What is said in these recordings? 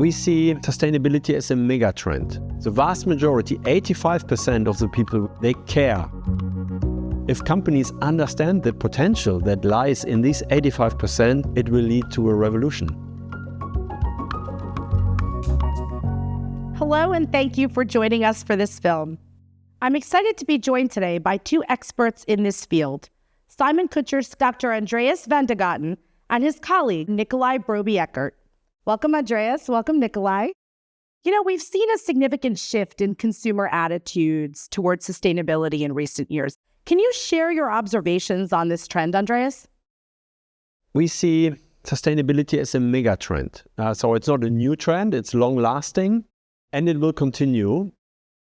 We see sustainability as a mega trend. The vast majority, 85% of the people, they care. If companies understand the potential that lies in these 85%, it will lead to a revolution. Hello, and thank you for joining us for this film. I'm excited to be joined today by two experts in this field, Simon-Kucher's Dr. Andreas van de Gathen and his colleague, Nicolai Broby. Welcome, Andreas. Welcome, Nicolai. We've seen a significant shift in consumer attitudes towards sustainability in recent years. Can you share your observations on this trend, Andreas? We see sustainability as a mega trend. So it's not a new trend, it's long-lasting, and it will continue.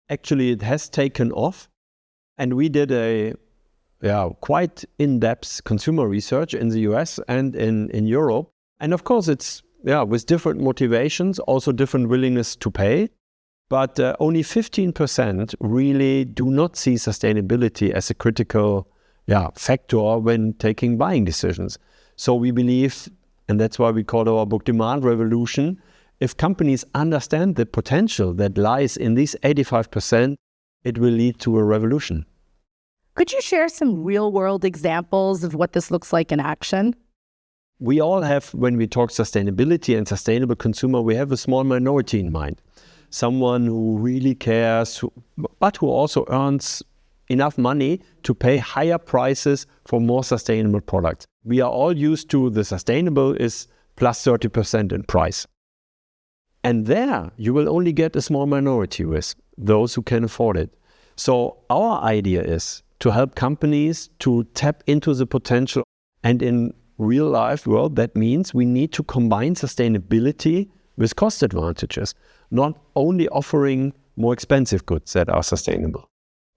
Actually, it has taken off, and we did a quite in-depth consumer research in the US and in Europe. And of course, it's with different motivations, also different willingness to pay. But only 15% really do not see sustainability as a critical factor when taking buying decisions. So we believe, and that's why we call our book Demand Revolution, if companies understand the potential that lies in these 85%, it will lead to a revolution. Could you share some real-world examples of what this looks like in action? We all have, when we talk sustainability and sustainable consumer, we have a small minority in mind. Someone who really cares, but who also earns enough money to pay higher prices for more sustainable products. We are all used to the sustainable is plus 30% in price. And there you will only get a small minority with those who can afford it. So our idea is to help companies to tap into the potential, and in real life world, that means we need to combine sustainability with cost advantages, not only offering more expensive goods that are sustainable.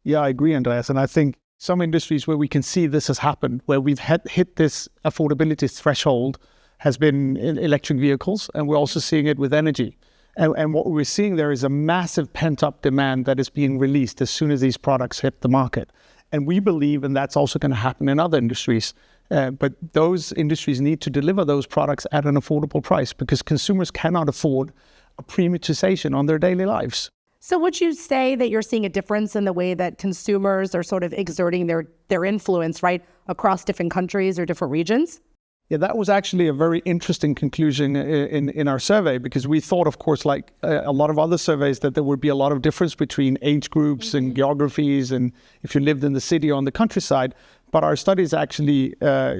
Yeah, I agree, Andreas. And I think some industries where we can see this has happened, where we've hit this affordability threshold, has been in electric vehicles, and we're also seeing it with energy. And what we're seeing there is a massive pent-up demand that is being released as soon as these products hit the market. And we believe, and that's also going to happen in other industries, but those industries need to deliver those products at an affordable price because consumers cannot afford a premiumization on their daily lives. So would you say that you're seeing a difference in the way that consumers are sort of exerting their influence, right, across different countries or different regions? Yeah, that was actually a very interesting conclusion in our survey, because we thought, of course, like a lot of other surveys, that there would be a lot of difference between age groups and geographies, and if you lived in the city or on the countryside. But our studies actually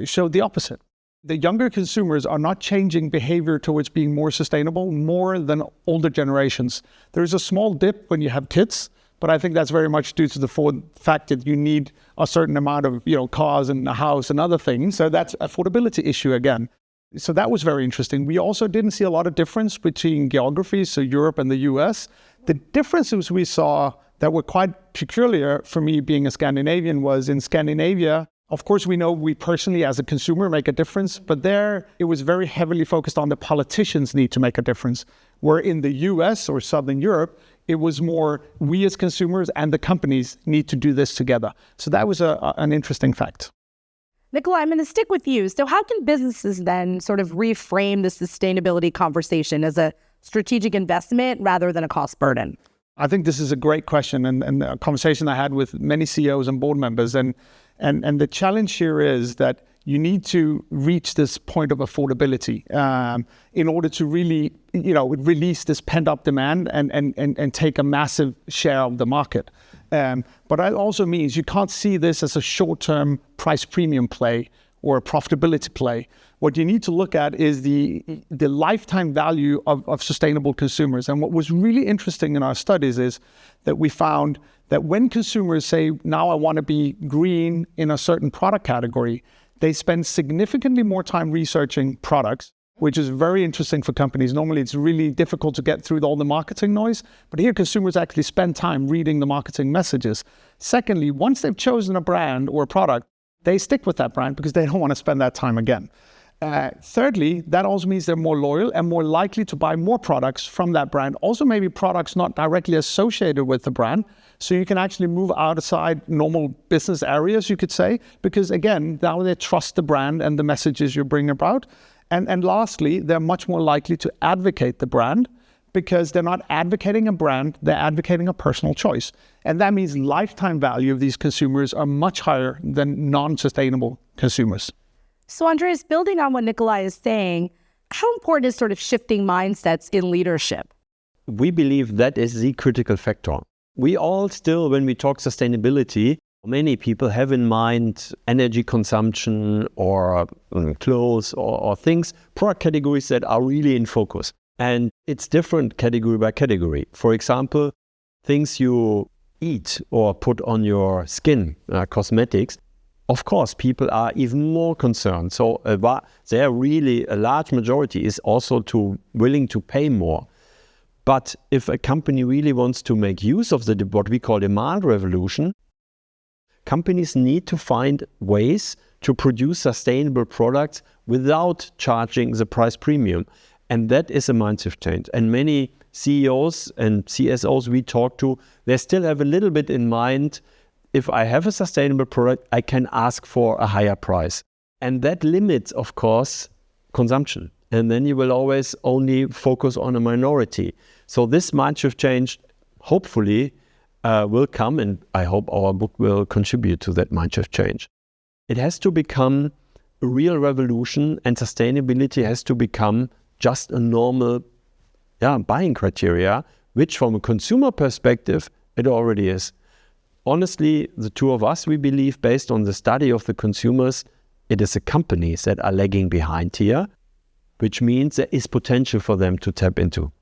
showed the opposite. The younger consumers are not changing behavior towards being more sustainable more than older generations. There's a small dip when you have kids, but I think that's very much due to the fact that you need a certain amount of cars and a house and other things. So that's affordability issue again. So that was very interesting. We also didn't see a lot of difference between geographies, so Europe and the US. The differences we saw that were quite peculiar for me being a Scandinavian was in Scandinavia. Of course, we know we personally as a consumer make a difference, but there it was very heavily focused on the politicians need to make a difference. Where in the US or Southern Europe, it was more we as consumers and the companies need to do this together. So that was an interesting fact. Nicolai, I'm going to stick with you. So how can businesses then sort of reframe the sustainability conversation as a strategic investment rather than a cost burden? I think this is a great question, and a conversation I had with many CEOs and board members. And the challenge here is that you need to reach this point of affordability in order to really, release this pent-up demand and take a massive share of the market. But that also means you can't see this as a short-term price premium play or a profitability play. What you need to look at is the lifetime value of sustainable consumers. And what was really interesting in our studies is that we found that when consumers say, now I want to be green in a certain product category, they spend significantly more time researching products, which is very interesting for companies. Normally, it's really difficult to get through all the marketing noise, but here consumers actually spend time reading the marketing messages. Secondly, once they've chosen a brand or a product, they stick with that brand because they don't want to spend that time again. Thirdly, that also means they're more loyal and more likely to buy more products from that brand. Also, maybe products not directly associated with the brand. So you can actually move outside normal business areas, you could say, because again, now they trust the brand and the messages you bring about. And lastly, they're much more likely to advocate the brand because they're not advocating a brand, they're advocating a personal choice. And that means lifetime value of these consumers are much higher than non-sustainable consumers. So Andreas, building on what Nicolai is saying, how important is sort of shifting mindsets in leadership? We believe that is the critical factor. We all still, when we talk sustainability, many people have in mind energy consumption or clothes or things, product categories that are really in focus. And it's different category by category. For example, things you eat or put on your skin, cosmetics, of course, people are even more concerned. So there really a large majority is also willing to pay more. But if a company really wants to make use of what we call demand revolution, companies need to find ways to produce sustainable products without charging the price premium. And that is a mindset change. And many CEOs and CSOs we talk to, they still have a little bit in mind, if I have a sustainable product, I can ask for a higher price. And that limits, of course, consumption. And then you will always only focus on a minority. So this mindset change, hopefully, will come, and I hope our book will contribute to that mindset change. It has to become a real revolution, and sustainability has to become just a normal buying criteria, which from a consumer perspective, it already is. Honestly, the two of us, we believe, based on the study of the consumers, it is the companies that are lagging behind here, which means there is potential for them to tap into.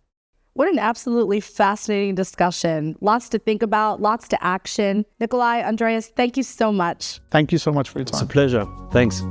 What an absolutely fascinating discussion. Lots to think about, lots to action. Nicolai, Andreas, thank you so much. Thank you so much for your time. It's a pleasure. Thanks.